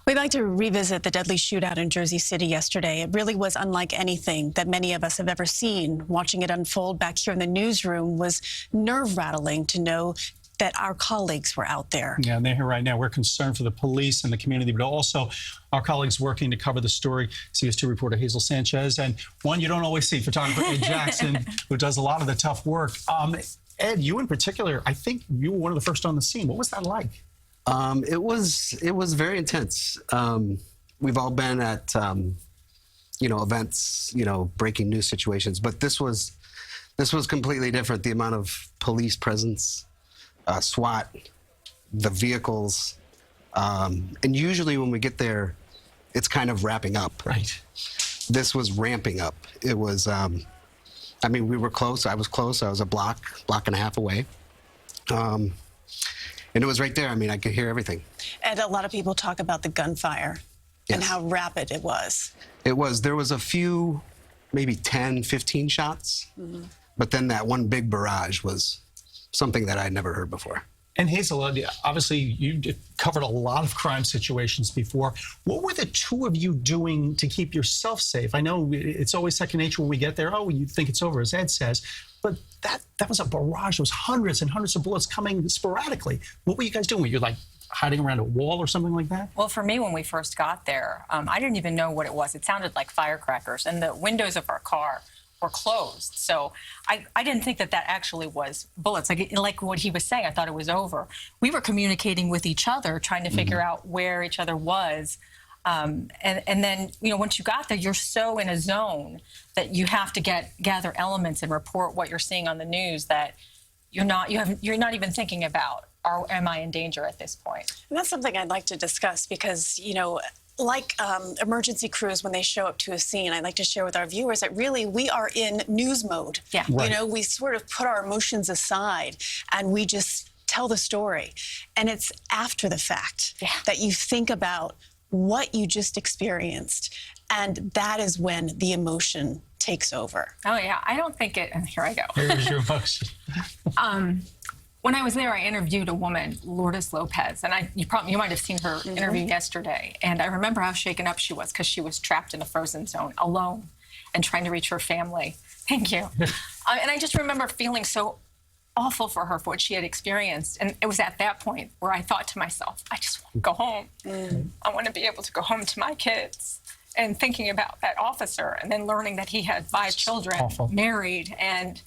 We'd like to revisit the deadly shootout in Jersey City yesterday. It really was unlike anything that many of us have ever seen. Watching it unfold back here in the newsroom was nerve-rattling to know that our colleagues were out there. Yeah, and they're here right now. We're concerned for the police and the community, but also our colleagues working to cover the story. CBS2 reporter Hazel Sanchez, and one you don't always see, photographer Ed Jackson, who does a lot of the tough work. Ed, you in particular, I think you were one of the first on the scene. What was that like? It was very intense. We've all been at events, breaking news situations, but this was completely different. The amount of police presence, SWAT, the vehicles, and usually when we get there, it's kind of wrapping up. Right. This was ramping up. It was. We were close. I was close. I was a block and a half away. And it was right there. I could hear everything. And a lot of people talk about the gunfire and how rapid it was. It was. There was a few, maybe 10, 15 shots. Mm-hmm. But then that one big barrage was something that I'd never heard before. And Hazel, obviously you covered a lot of crime situations before. What were the two of you doing to keep yourself safe? I know it's always second nature when we get there. Oh, you think it's over, as Ed says. But that was a barrage. There was hundreds and hundreds of bullets coming sporadically. What were you guys doing? Were you like hiding around a wall or something like that? Well, for me, when we first got there, I didn't even know what it was. It sounded like firecrackers, and the windows of our car were closed. So I didn't think that actually was bullets. Like what he was saying, I thought it was over. We were communicating with each other, trying to figure out where each other was. And then, once you got there, you're so in a zone that you have to gather elements and report what you're seeing on the news that you're not even thinking about, am I in danger at this point? And that's something I'd like to discuss because, like emergency crews, when they show up to a scene, I'd like to share with our viewers that really we are in news mode. Yeah. Right. We sort of put our emotions aside and we just tell the story. And it's after the fact that you think about what you just experienced. And that is when the emotion takes over. Oh, yeah. I don't think it... Here I go. Here's your emotion. When I was there, I interviewed a woman, Lourdes Lopez, and you might have seen her interview yesterday. And I remember how shaken up she was because she was trapped in a frozen zone alone and trying to reach her family. Thank you. And I just remember feeling so awful for her for what she had experienced. And it was at that point where I thought to myself, I just want to go home. I want to be able to go home to my kids. And thinking about that officer and then learning that he had 5 children, married, and,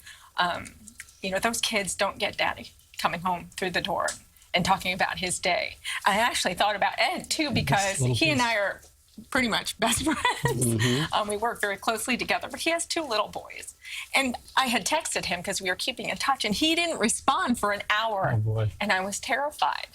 those kids don't get daddy coming home through the door and talking about his day. I actually thought about Ed, too, because he and I are pretty much best friends. We work very closely together, but he has 2 little boys. And I had texted him because we were keeping in touch, and he didn't respond for an hour. Oh, boy. And I was terrified.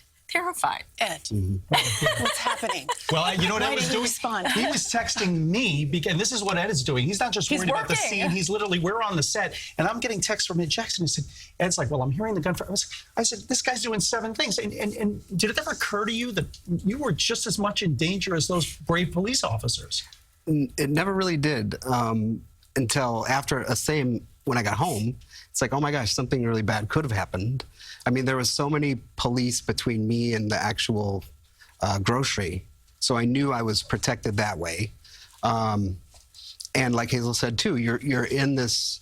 Ed, what's happening? Well, you know what Ed was doing? Respond? He was texting me, and this is what Ed is doing. He's not just worried about the scene. He's literally, we're on the set, and I'm getting texts from Ed Jackson. He said, Ed's like, well, I'm hearing the gunfire. I said, this guy's doing 7 things. And did it ever occur to you that you were just as much in danger as those brave police officers? It never really did until after when I got home. It's like, oh my gosh, something really bad could have happened. There was so many police between me and the actual grocery, so I knew I was protected that way. And like Hazel said too, you're in this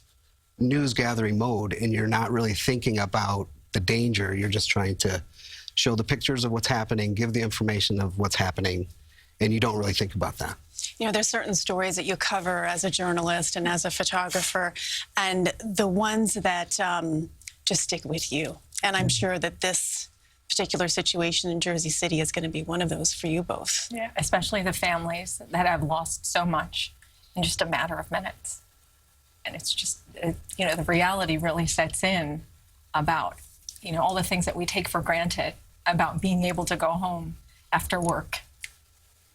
news gathering mode, and you're not really thinking about the danger. You're just trying to show the pictures of what's happening, give the information of what's happening, and you don't really think about that. There's certain stories that you cover as a journalist and as a photographer, and the ones that just stick with you. And I'm sure that this particular situation in Jersey City is going to be one of those for you both. Yeah, especially the families that have lost so much in just a matter of minutes. And it's just, the reality really sets in about, all the things that we take for granted about being able to go home after work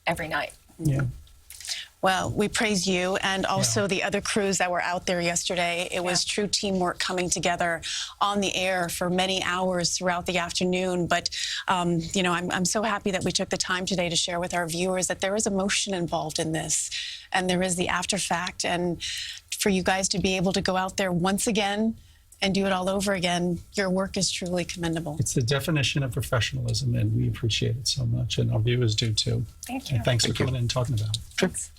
every night. Yeah. Well, we praise you and also the other crews that were out there yesterday. It was true teamwork coming together on the air for many hours throughout the afternoon. But, I'm so happy that we took the time today to share with our viewers that there is emotion involved in this and there is the after fact. And for you guys to be able to go out there once again and do it all over again, your work is truly commendable. It's the definition of professionalism, and we appreciate it so much, and our viewers do too. Thank you. And thanks for coming in and talking about it. Thanks.